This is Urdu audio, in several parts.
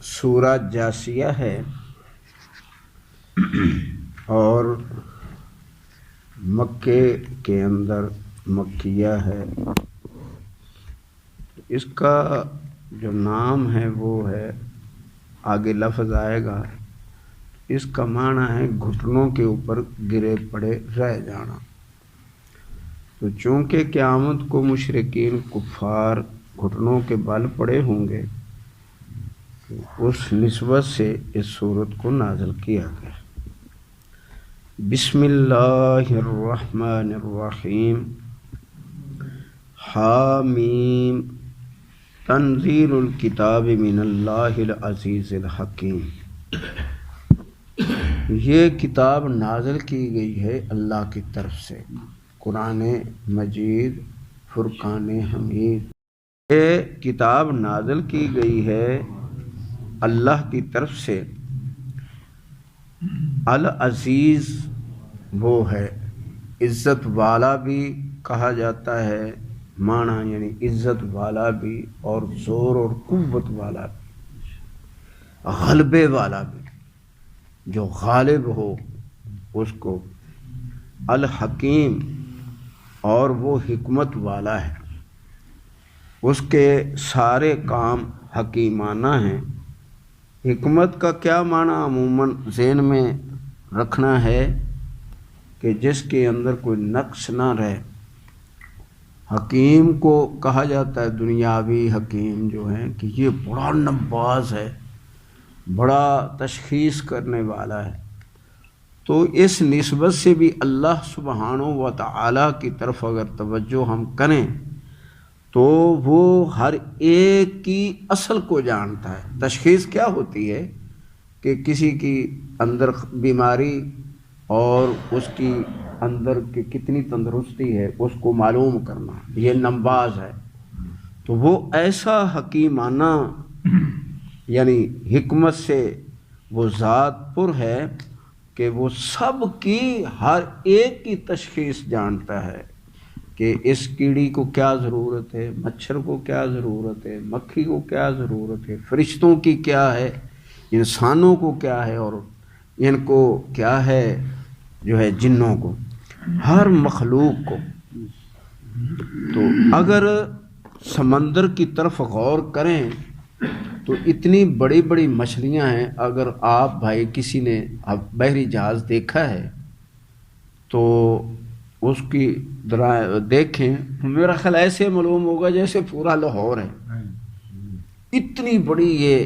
سورہ جاسیہ ہے اور مکے کے اندر مکیہ ہے۔ اس کا جو نام ہے وہ ہے، آگے لفظ آئے گا، اس کا معنی ہے گھٹنوں کے اوپر گرے پڑے رہ جانا۔ تو چونکہ قیامت کو مشرکین کفار گھٹنوں کے بل پڑے ہوں گے، اس نسبت سے اس صورت کو نازل کیا گیا۔ بسم اللہ الرحمن الرحیم۔ حامیم تنزیل الکتاب من اللہ العزیز الحکیم۔ یہ کتاب نازل کی گئی ہے اللہ کی طرف سے، قرآن مجید فرقان حمید۔ یہ کتاب نازل کی گئی ہے اللہ کی طرف سے۔ العزیز وہ ہے، عزت والا بھی کہا جاتا ہے، معنی یعنی عزت والا بھی اور زور اور قوت والا بھی، غلبے والا بھی، جو غالب ہو اس کو۔ الحکیم، اور وہ حکمت والا ہے، اس کے سارے کام حکیمانہ ہیں۔ حکمت کا کیا معنی عموماً ذہن میں رکھنا ہے کہ جس کے اندر کوئی نقص نہ رہے۔ حکیم کو کہا جاتا ہے، دنیاوی حکیم جو ہیں، کہ یہ بڑا نباز ہے، بڑا تشخیص کرنے والا ہے۔ تو اس نسبت سے بھی اللہ سبحانہ و تعالیٰ کی طرف اگر توجہ ہم کریں تو وہ ہر ایک کی اصل کو جانتا ہے۔ تشخیص کیا ہوتی ہے کہ کسی کی اندر بیماری اور اس کی اندر کی کتنی تندرستی ہے اس کو معلوم کرنا، یہ نباز ہے۔ تو وہ ایسا حکیمانہ یعنی حکمت سے وہ ذات پر ہے کہ وہ سب کی ہر ایک کی تشخیص جانتا ہے کہ اس کیڑی کو کیا ضرورت ہے، مچھر کو کیا ضرورت ہے، مکھی کو کیا ضرورت ہے، فرشتوں کی کیا ہے، انسانوں کو کیا ہے، اور ان کو کیا ہے جو ہے جنوں کو، ہر مخلوق کو۔ تو اگر سمندر کی طرف غور کریں تو اتنی بڑی بڑی مچھلیاں ہیں۔ اگر آپ بھائی کسی نے بحری جہاز دیکھا ہے تو اس کی دیکھیں، میرا خیال ایسے معلوم ہوگا جیسے پورا لاہور ہے، اتنی بڑی یہ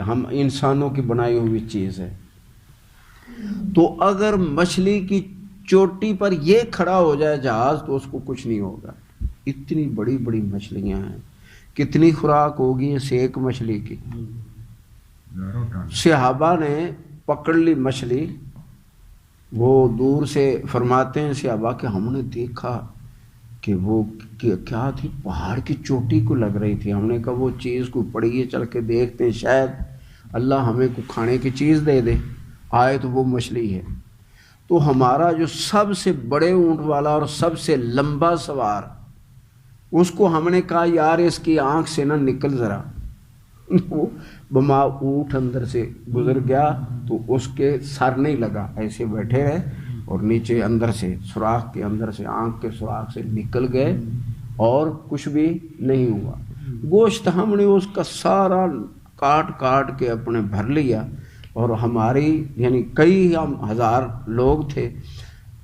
ہم انسانوں کی بنائی ہوئی چیز ہے۔ تو اگر مچھلی کی چوٹی پر یہ کھڑا ہو جائے جہاز تو اس کو کچھ نہیں ہوگا، اتنی بڑی بڑی مچھلیاں ہیں۔ کتنی خوراک ہوگی اس ایک مچھلی کی؟ صحابہ نے پکڑ لی مچھلی، وہ دور سے فرماتے ہیں صحابہ کہ ہم نے دیکھا کہ وہ کیا تھی، پہاڑ کی چوٹی کو لگ رہی تھی۔ ہم نے کہا وہ چیز کو پڑی ہے، چل کے دیکھتے ہیں، شاید اللہ ہمیں کو کھانے کی چیز دے دے۔ آئے تو وہ مچھلی ہے۔ تو ہمارا جو سب سے بڑے اونٹ والا اور سب سے لمبا سوار، اس کو ہم نے کہا یار اس کی آنکھ سے نہ نکل ذرا، بما اونٹ اندر سے گزر گیا تو اس کے سر نہیں لگا، ایسے بیٹھے رہے اور نیچے اندر سے سوراخ کے اندر سے آنکھ کے سوراخ سے نکل گئے اور کچھ بھی نہیں ہوا۔ گوشت ہم نے اس کا سارا کاٹ کاٹ کے اپنے بھر لیا، اور ہماری یعنی کئی ہزار لوگ تھے،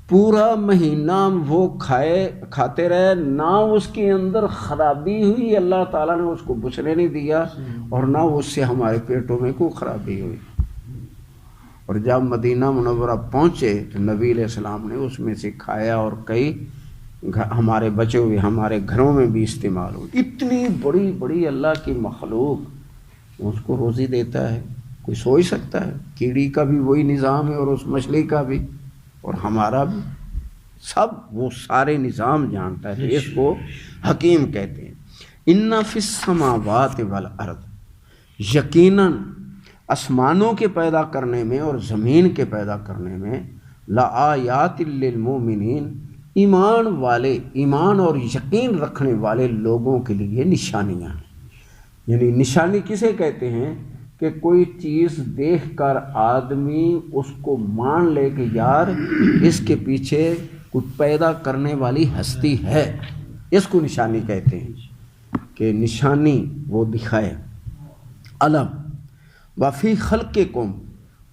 پورا مہینہ وہ کھاتے رہے، نہ اس کے اندر خرابی ہوئی، اللہ تعالیٰ نے اس کو بچنے نہیں دیا، اور نہ اس سے ہمارے پیٹوں میں کوئی خرابی ہوئی۔ اور جب مدینہ منورہ پہنچے تو نبی علیہ السلام نے اس میں سے کھایا، اور کئی ہمارے بچے ہوئے ہمارے گھروں میں بھی استعمال ہوئی۔ اتنی بڑی بڑی اللہ کی مخلوق اس کو روزی دیتا ہے، کوئی سوچ سکتا ہے؟ کیڑی کا بھی وہی نظام ہے اور اس مچھلی کا بھی اور ہمارا بھی، سب وہ سارے نظام جانتا ہے۔ اس کو حکیم کہتے ہیں۔ ان فی السماوات والارض، یقیناً آسمانوں کے پیدا کرنے میں اور زمین کے پیدا کرنے میں، لآیات للمؤمنین، ایمان والے، ایمان اور یقین رکھنے والے لوگوں کے لیے نشانیاں ہیں۔ یعنی نشانی کسے کہتے ہیں کہ کوئی چیز دیکھ کر آدمی اس کو مان لے کہ یار اس کے پیچھے کچھ پیدا کرنے والی ہستی ہے، اس کو نشانی کہتے ہیں کہ نشانی وہ دکھائے۔ علم وفی خلقکم،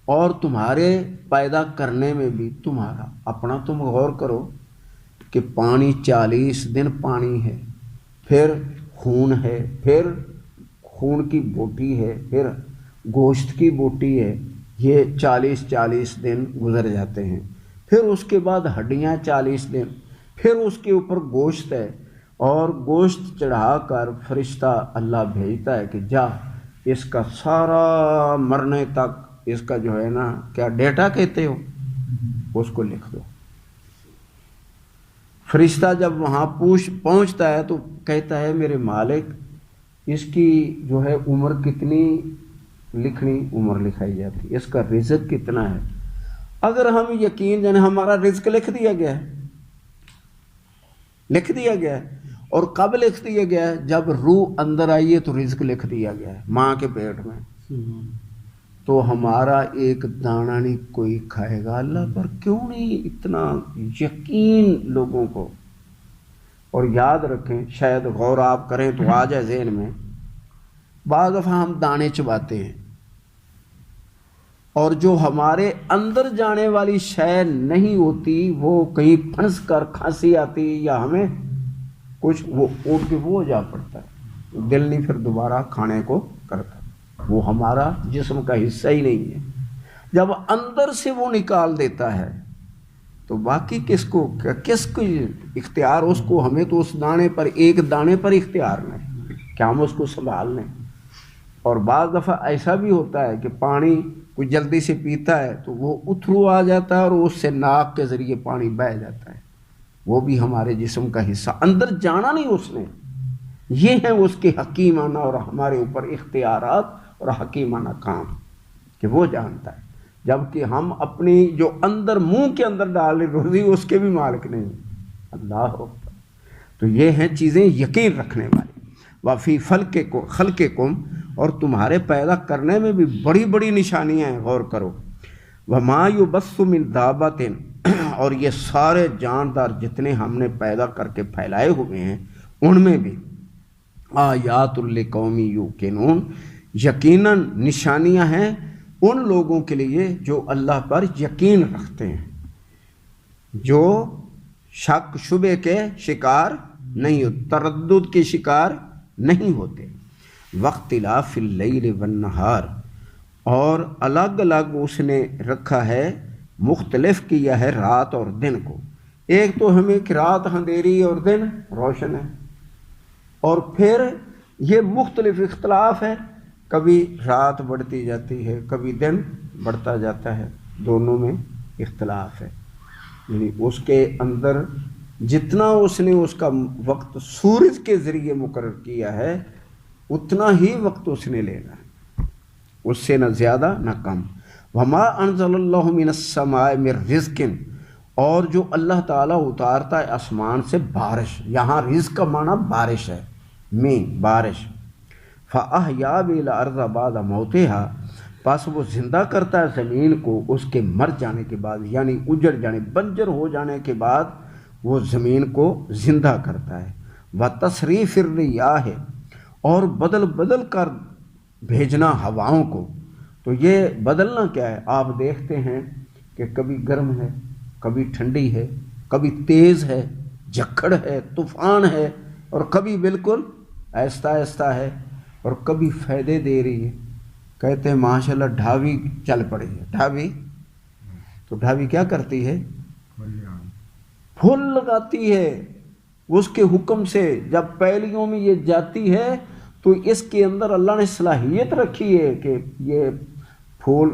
اور تمہارے پیدا کرنے میں بھی تمہارا اپنا، تم غور کرو کہ پانی 40 دن پانی ہے، پھر خون ہے، پھر خون کی بوٹی ہے، پھر گوشت کی بوٹی ہے، یہ 40 دن گزر جاتے ہیں، پھر اس کے بعد ہڈیاں 40 دن، پھر اس کے اوپر گوشت ہے، اور گوشت چڑھا کر فرشتہ اللہ بھیجتا ہے کہ جا اس کا سارا مرنے تک اس کا جو ہے نا کیا ڈیٹا کہتے ہو اس کو لکھ دو۔ فرشتہ جب وہاں پہنچتا ہے تو کہتا ہے میرے مالک اس کی جو ہے عمر کتنی لکھنی، عمر لکھائی جاتی، اس کا رزق کتنا ہے۔ اگر ہم یقین جانے ہمارا رزق لکھ دیا گیا ہے، لکھ دیا گیا ہے، اور کب لکھ دیا گیا ہے؟ جب روح اندر آئی ہے تو رزق لکھ دیا گیا ہے ماں کے پیٹ میں۔ تو ہمارا ایک دانہ نہیں کوئی کھائے گا، اللہ پر کیوں نہیں اتنا یقین لوگوں کو۔ اور یاد رکھیں، شاید غور آپ کریں تو آ جائے ذہن میں، بعض دفعہ ہم دانے چباتے ہیں اور جو ہمارے اندر جانے والی شے نہیں ہوتی وہ کہیں پھنس کر کھانسی آتی یا ہمیں کچھ وہ اٹھ کے وہ جا پڑتا ہے، دل نہیں پھر دوبارہ کھانے کو کرتا، وہ ہمارا جسم کا حصہ ہی نہیں ہے۔ جب اندر سے وہ نکال دیتا ہے تو باقی کس کو اختیار، اس کو ہمیں تو اس دانے پر، ایک دانے پر اختیار نہیں کہ ہم اس کو سنبھال لیں۔ اور بعض دفعہ ایسا بھی ہوتا ہے کہ پانی کوئی جلدی سے پیتا ہے تو وہ اتھرو آ جاتا ہے اور اس سے ناک کے ذریعے پانی بہہ جاتا ہے، وہ بھی ہمارے جسم کا حصہ، اندر جانا نہیں اس نے۔ یہ ہیں اس کے حکیمانہ اور ہمارے اوپر اختیارات اور حکیمانہ کام کہ وہ جانتا ہے، جبکہ ہم اپنی جو اندر منہ کے اندر ڈال روزی اس کے بھی مالک نہیں، اللہ اکبر۔ تو یہ ہیں چیزیں یقین رکھنے والی۔ وفی خلقکم، اور تمہارے پیدا کرنے میں بھی بڑی بڑی نشانیاں ہیں، غور کرو۔ وما یبث من دابۃ، اور یہ سارے جاندار جتنے ہم نے پیدا کر کے پھیلائے ہوئے ہیں ان میں بھی آیات لقوم یوقنون، یقیناً نشانیاں ہیں ان لوگوں کے لیے جو اللہ پر یقین رکھتے ہیں، جو شک شبے کے شکار نہیں ہوتے، تردد کے شکار نہیں ہوتے۔ واختلاف اللیل والنہار، اور الگ الگ اس نے رکھا ہے، مختلف کیا ہے رات اور دن کو۔ ایک تو ہمیں کہ رات اندھیری اور دن روشن ہے، اور پھر یہ مختلف اختلاف ہے، کبھی رات بڑھتی جاتی ہے کبھی دن بڑھتا جاتا ہے، دونوں میں اختلاف ہے۔ یعنی اس کے اندر جتنا اس نے اس کا وقت سورج کے ذریعے مقرر کیا ہے اتنا ہی وقت اس نے لینا ہے، اس سے نہ زیادہ نہ کم۔ وما انزل اللہ من السماء من رزق، اور جو اللہ تعالیٰ اتارتا ہے آسمان سے بارش، یہاں رزق کا معنی بارش ہے، میں بارش۔ فاحیا بہ الارض بعد موتہا، پس وہ زندہ کرتا ہے زمین کو اس کے مر جانے کے بعد، یعنی اجڑ جانے، بنجر ہو جانے کے بعد وہ زمین کو زندہ کرتا ہے۔ وتصریف الریاح، اور بدل بدل کر بھیجنا ہواؤں کو۔ تو یہ بدلنا کیا ہے؟ آپ دیکھتے ہیں کہ کبھی گرم ہے، کبھی ٹھنڈی ہے، کبھی تیز ہے، جھکڑ ہے، طوفان ہے، اور کبھی بالکل آہستہ آہستہ ہے، اور کبھی فائدے دے رہی ہے۔ کہتے ہیں ماشاءاللہ ڈھاوی چل پڑی ہے، ڈھاوی تو ڈھاوی کیا کرتی ہے؟ پھول لگاتی ہے اس کے حکم سے۔ جب پیلیوں میں یہ جاتی ہے تو اس کے اندر اللہ نے صلاحیت رکھی ہے کہ یہ پھول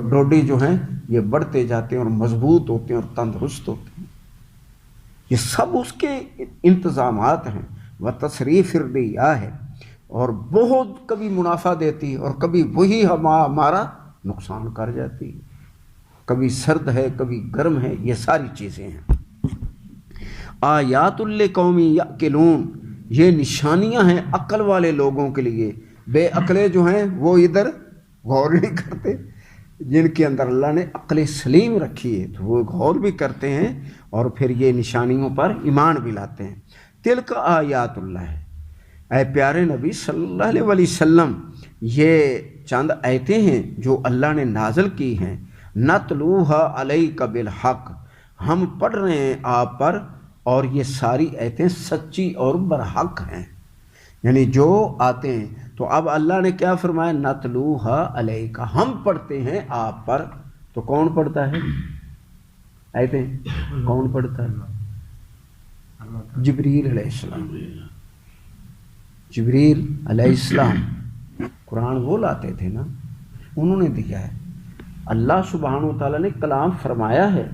ڈوڈی جو ہیں یہ بڑھتے جاتے ہیں اور مضبوط ہوتے ہیں اور تندرست ہوتے ہیں۔ یہ سب اس کے انتظامات ہیں۔ وتصریف الریاح ہے، اور بہت کبھی منافع دیتی ہے اور کبھی وہی ہمارا نقصان کر جاتی ہے، کبھی سرد ہے کبھی گرم ہے، یہ ساری چیزیں ہیں۔ آیات لقوم یعقلون، یہ نشانیاں ہیں عقل والے لوگوں کے لیے. بے عقلے جو ہیں وہ ادھر غور نہیں کرتے، جن کے اندر اللہ نے عقل سلیم رکھی ہے تو وہ غور بھی کرتے ہیں اور پھر یہ نشانیوں پر ایمان بھی لاتے ہیں. تلک آیات اللہ ہے، اے پیارے نبی صلی اللہ علیہ وسلم، یہ چند آیتیں ہیں جو اللہ نے نازل کی ہیں. نتلوها علیک بالحق، ہم پڑھ رہے ہیں آپ پر، اور یہ ساری آیتیں سچی اور برحق ہیں، یعنی جو آتے ہیں. تو اب اللہ نے کیا فرمایا؟ نتلوها علیک، ہم پڑھتے ہیں آپ پر. تو کون پڑھتا ہے آیتیں؟ کون پڑھتا ہے؟ جبریل علیہ السلام. جبریل علیہ السلام قرآن وہ لاتے تھے نا، انہوں نے دیا ہے. اللہ سبحانہ و تعالیٰ نے کلام فرمایا ہے،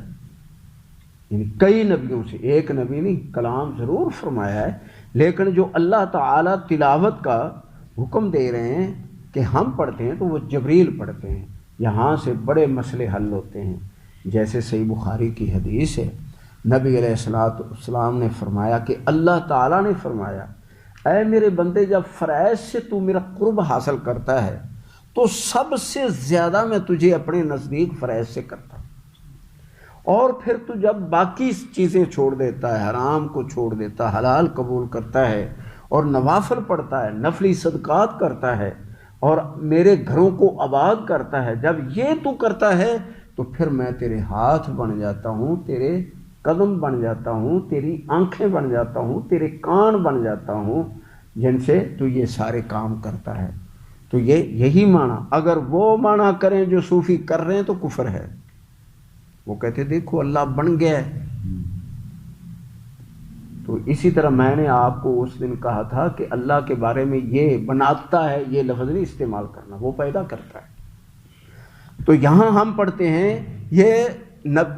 یعنی کئی نبیوں سے، ایک نبی نہیں، کلام ضرور فرمایا ہے، لیکن جو اللہ تعالیٰ تلاوت کا حکم دے رہے ہیں کہ ہم پڑھتے ہیں تو وہ جبریل پڑھتے ہیں. یہاں سے بڑے مسئلے حل ہوتے ہیں. جیسے صحیح بخاری کی حدیث ہے، نبی علیہ السلام نے فرمایا کہ اللہ تعالیٰ نے فرمایا، اے میرے بندے، جب فرائض سے تو میرا قرب حاصل کرتا ہے تو سب سے زیادہ میں تجھے اپنے نزدیک فرائض سے کرتا ہوں، اور پھر تو جب باقی چیزیں چھوڑ دیتا ہے، حرام کو چھوڑ دیتا ہے، حلال قبول کرتا ہے اور نوافل پڑھتا ہے، نفلی صدقات کرتا ہے اور میرے گھروں کو آباد کرتا ہے، جب یہ تو کرتا ہے تو پھر میں تیرے ہاتھ بن جاتا ہوں، تیرے قدم بن جاتا ہوں، تیری آنکھیں بن جاتا ہوں، تیرے کان بن جاتا ہوں، جن سے تو یہ سارے کام کرتا ہے. تو یہی معنی، اگر وہ معنی کریں جو صوفی کر رہے ہیں تو کفر ہے. وہ کہتے دیکھو اللہ بن گیا ہے. تو اسی طرح میں نے آپ کو اس دن کہا تھا کہ اللہ کے بارے میں یہ بناتا ہے، یہ لفظ نہیں استعمال کرنا، وہ پیدا کرتا ہے. تو یہاں ہم پڑھتے ہیں یہ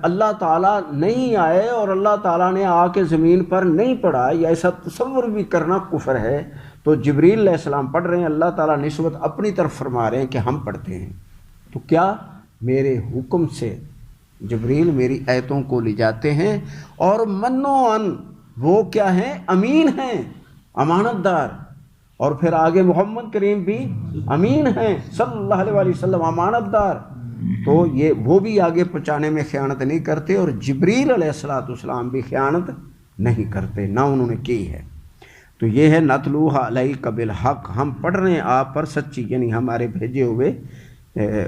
اللہ تعالیٰ نہیں آئے اور اللہ تعالیٰ نے آ کے زمین پر نہیں پڑھا، یا ایسا تصور بھی کرنا کفر ہے. تو جبریل علیہ السلام پڑھ رہے ہیں، اللہ تعالیٰ نسبت اپنی طرف فرما رہے ہیں کہ ہم پڑھتے ہیں. تو کیا میرے حکم سے جبریل میری آیتوں کو لے جاتے ہیں، اور منوان وہ کیا ہیں؟ امین ہیں، امانت دار. اور پھر آگے محمد کریم بھی امین ہیں صلی اللہ علیہ وسلم، امانت دار. تو یہ وہ بھی آگے پہنچانے میں خیانت نہیں کرتے، اور جبریل علیہ السلام بھی خیانت نہیں کرتے، نہ انہوں نے کی ہے. تو یہ ہے نتلوها علیک بالحق، ہم پڑھ رہے ہیں آپ پر سچی، یعنی ہمارے بھیجے ہوئے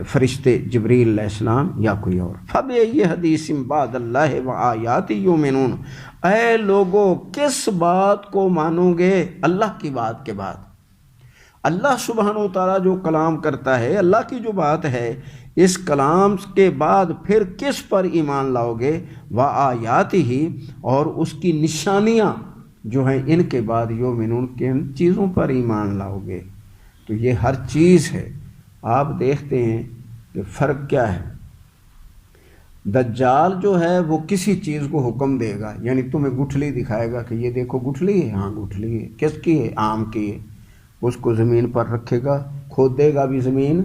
فرشتے جبریل علیہ السلام یا کوئی اور. فبأي حدیث بعد اللہ وآیاتہ یؤمنون، اے لوگوں کس بات کو مانو گے اللہ کی بات کے بعد؟ اللہ سبحانہ و تعالیٰ جو کلام کرتا ہے، اللہ کی جو بات ہے، اس کلام کے بعد پھر کس پر ایمان لاؤ گے؟ وآیاتہ، اور اس کی نشانیاں جو ہیں ان کے بعد یؤمنون، کن چیزوں پر ایمان لاؤ گے؟ تو یہ ہر چیز ہے. آپ دیکھتے ہیں کہ فرق کیا ہے. دجال جو ہے وہ کسی چیز کو حکم دے گا، یعنی تمہیں گٹھلی دکھائے گا کہ یہ دیکھو گٹھلی ہے، ہاں گٹھلی ہے. کس کی ہے؟ آم کی ہے. اس کو زمین پر رکھے گا، کھودے گا بھی زمین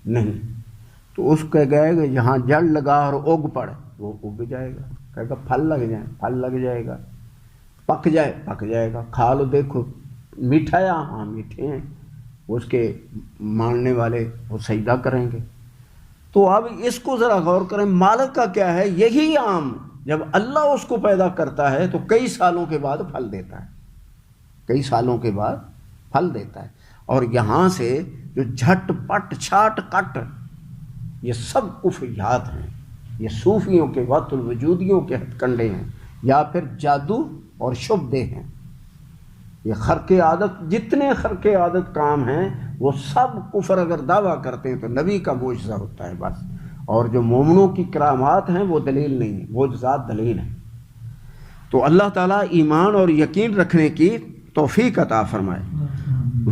نہیں، تو اس کو کہے گا یہاں جڑ لگا اور اگ پڑ، وہ اگ جائے گا. کہے گا پھل لگ جائیں، پھل لگ جائے گا. پک جائے، پک جائے گا. کھا لو، دیکھو میٹھا ہے، ہاں میٹھے ہیں. اس کے ماننے والے وہ سجدہ کریں گے. تو اب اس کو ذرا غور کریں، مالک کا کیا ہے؟ یہی آم جب اللہ اس کو پیدا کرتا ہے تو کئی سالوں کے بعد پھل دیتا ہے، کئی سالوں کے بعد پھل دیتا ہے. اور یہاں سے جو جھٹ پٹ چھاٹ کٹ، یہ سب کفریات ہیں، یہ صوفیوں کے وقت الوجودیوں کے ہتھ کنڈے ہیں، یا پھر جادو اور شبدے ہیں. یہ خرق عادت، جتنے خرق عادت کام ہیں وہ سب کفر اگر دعویٰ کرتے ہیں تو نبی کا معجزہ ہوتا ہے بس. اور جو مومنوں کی کرامات ہیں وہ دلیل نہیں ہیں، معجزات دلیل ہیں. تو اللہ تعالیٰ ایمان اور یقین رکھنے کی توفیق عطا فرمائے.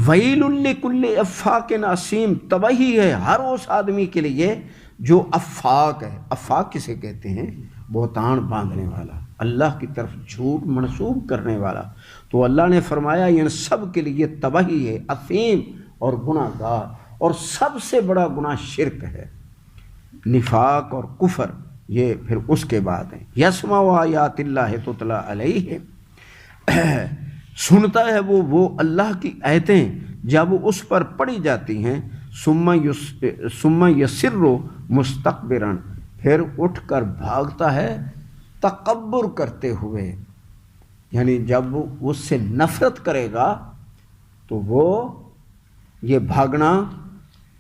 ویل لکل افاک اسیم، تباہی ہے ہر اس آدمی کے لیے جو افاک ہے. افاک کسے کہتے ہیں؟ بہتان باندھنے والا، اللہ کی طرف جھوٹ منسوب کرنے والا. تو اللہ نے فرمایا ان سب کے لیے تباہی ہے، اثیم اور گناہ گار. اور سب سے بڑا گناہ شرک ہے، نفاق اور کفر، یہ پھر اس کے بعد ہیں۔ یسمع آیات اللہ تتلی علیہ، سنتا ہے وہ اللہ کی آیتیں جب اس پر پڑھی جاتی ہیں، ثم یسر مستکبرا، پھر اٹھ کر بھاگتا ہے تکبر کرتے ہوئے، یعنی جب اس سے نفرت کرے گا تو وہ یہ بھاگنا،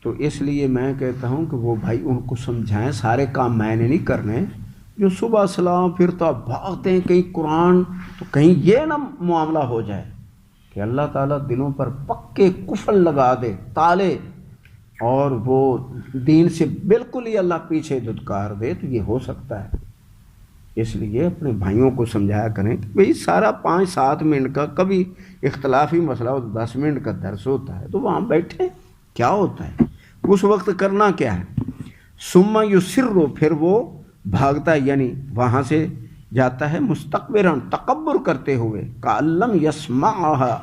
تو اس لیے میں کہتا ہوں کہ وہ بھائی ان کو سمجھائیں، سارے کام میں نے نہیں کرنے، جو صبح سلام پھرتا بھاگتے ہیں کہیں قرآن، تو کہیں یہ نہ معاملہ ہو جائے کہ اللہ تعالیٰ دلوں پر پکے قفل لگا دے، تالے، اور وہ دین سے بالکل ہی اللہ پیچھے دھتکار دے، تو یہ ہو سکتا ہے۔ اس لیے اپنے بھائیوں کو سمجھایا کریں کہ بھئی سارا 5-7 منٹ کا کبھی اختلافی مسئلہ ہو، 10 منٹ کا درس ہوتا ہے، تو وہاں بیٹھے، کیا ہوتا ہے اس وقت کرنا کیا ہے؟ ثم یسر، پھر وہ بھاگتا ہے، یعنی وہاں سے جاتا ہے مستکبرا، تکبر کرتے ہوئے، کألم یسمعھا،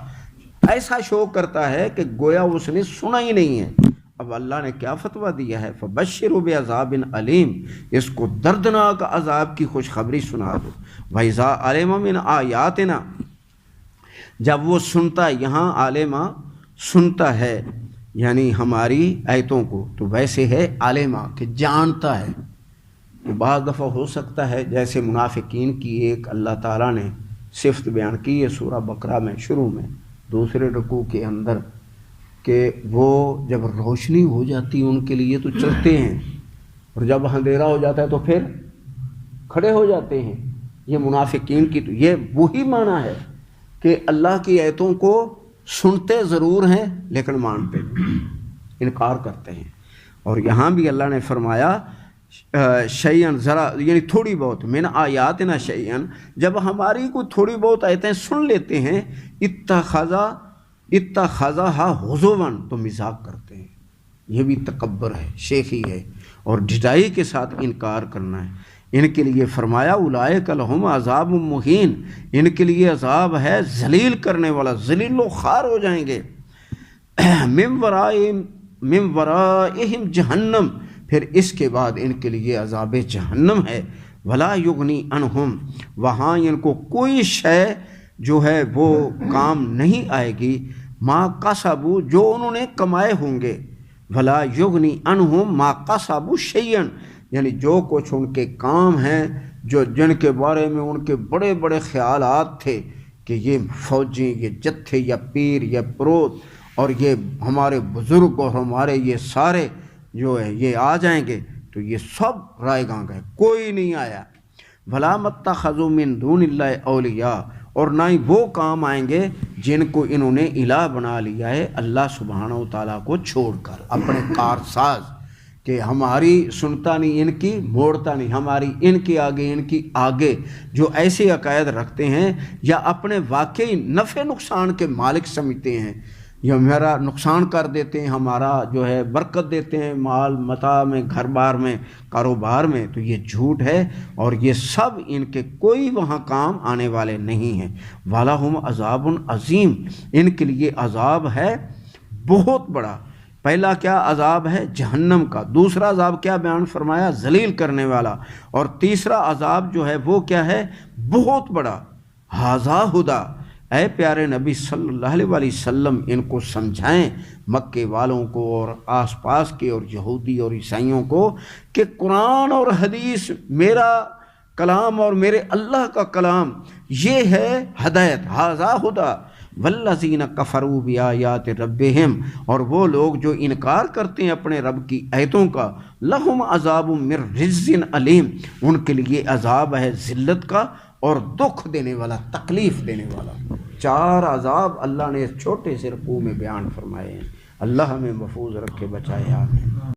ایسا شو کرتا ہے کہ گویا اس نے سنا ہی نہیں ہے۔ اب اللہ نے کیا فتویٰ دیا ہے؟ فبشروا بعذاب علیم، اس کو دردناک عذاب کی خوشخبری سنا دو۔ وَإِذَا عَلِمَ مِنْ آیاتنا، جب وہ سنتا ہے، یہاں عالمہ سنتا ہے یعنی ہماری آیتوں کو، تو ویسے ہے عالمہ کہ جانتا ہے۔ تو بعض دفعہ ہو سکتا ہے جیسے منافقین کی ایک اللہ تعالیٰ نے صفت بیان کی ہے سورہ بقرہ میں شروع میں، دوسرے رکوع کے اندر، کہ وہ جب روشنی ہو جاتی ان کے لیے تو چلتے ہیں، اور جب اندھیرا ہو جاتا ہے تو پھر کھڑے ہو جاتے ہیں۔ یہ منافقین کی تو یہ وہی معنی ہے کہ اللہ کی آیتوں کو سنتے ضرور ہیں لیکن مانتے نہیں، انکار کرتے ہیں۔ اور یہاں بھی اللہ نے فرمایا شیئن، ذرا یعنی تھوڑی بہت، من آیاتنا شیئن، جب ہماری کوئی تھوڑی بہت آیتیں سن لیتے ہیں، اتخذھا ھزوا، تو مذاق کرتے ہیں۔ یہ بھی تکبر ہے، شیخی ہے، اور ڈھٹائی کے ساتھ انکار کرنا ہے۔ ان کے لیے فرمایا اولئک لہم عذاب مہین، ان کے لیے عذاب ہے ذلیل کرنے والا، ذلیل و خوار ہو جائیں گے۔ من ورائہم جہنم، پھر اس کے بعد ان کے لیے عذاب جہنم ہے۔ ولا یغنی عنہم، وہاں ان کو کوئی شے جو ہے وہ کام نہیں آئے گی، ما کسبوا، جو انہوں نے کمائے ہوں گے، ولا یغنی عنہم ما کسبوا شیئا، یعنی جو کچھ ان کے کام ہیں، جو جن کے بارے میں ان کے بڑے بڑے خیالات تھے کہ یہ فوجی، یہ جتھے، یا پیر، یا پروت، اور یہ ہمارے بزرگ اور ہمارے یہ سارے جو ہے یہ آ جائیں گے، تو یہ سب رائے گاں گئے، کوئی نہیں آیا۔ وَلَا مَتَّخَذُوا مِن دُونِ اللَّهِ أَوْلِيَاءَ، اور نہ ہی وہ کام آئیں گے جن کو انہوں نے الہ بنا لیا ہے اللہ سبحانہ و تعالیٰ کو چھوڑ کر، اپنے کارساز، کہ ہماری سنتا نہیں ان کی، موڑتا نہیں، ہماری ان کے آگے، ان کی آگے، جو ایسے عقائد رکھتے ہیں یا اپنے واقعی نفع نقصان کے مالک سمجھتے ہیں، یا میرا نقصان کر دیتے ہیں، ہمارا جو ہے برکت دیتے ہیں مال متاع میں، گھر بار میں، کاروبار میں، تو یہ جھوٹ ہے، اور یہ سب ان کے کوئی وہاں کام آنے والے نہیں ہیں۔ وَلَهُمْ عَذَابٌ عَظِيمٌ، ان کے لیے عذاب ہے بہت بڑا۔ پہلا کیا عذاب ہے؟ جہنم کا۔ دوسرا عذاب کیا بیان فرمایا؟ ذلیل کرنے والا۔ اور تیسرا عذاب جو ہے وہ کیا ہے؟ بہت بڑا۔ ھذا ھدیٰ، اے پیارے نبی صلی اللہ علیہ وآلہ وسلم ان کو سمجھائیں، مکے والوں کو اور آس پاس کے اور یہودی اور عیسائیوں کو، کہ قرآن اور حدیث میرا کلام اور میرے اللہ کا کلام یہ ہے ہدایت، ھذا ھدیٰ، والذین کفروا بآیات ربہم، اور وہ لوگ جو انکار کرتے ہیں اپنے رب کی آیتوں کا، لہم عذاب من رجز علیم، ان کے لیے عذاب ہے ذلت کا اور دکھ دینے والا، تکلیف دینے والا۔ 4 عذاب اللہ نے اس چھوٹے سے رکوع میں بیان فرمائے ہیں۔ اللہ ہمیں محفوظ رکھے، بچائے، آمین۔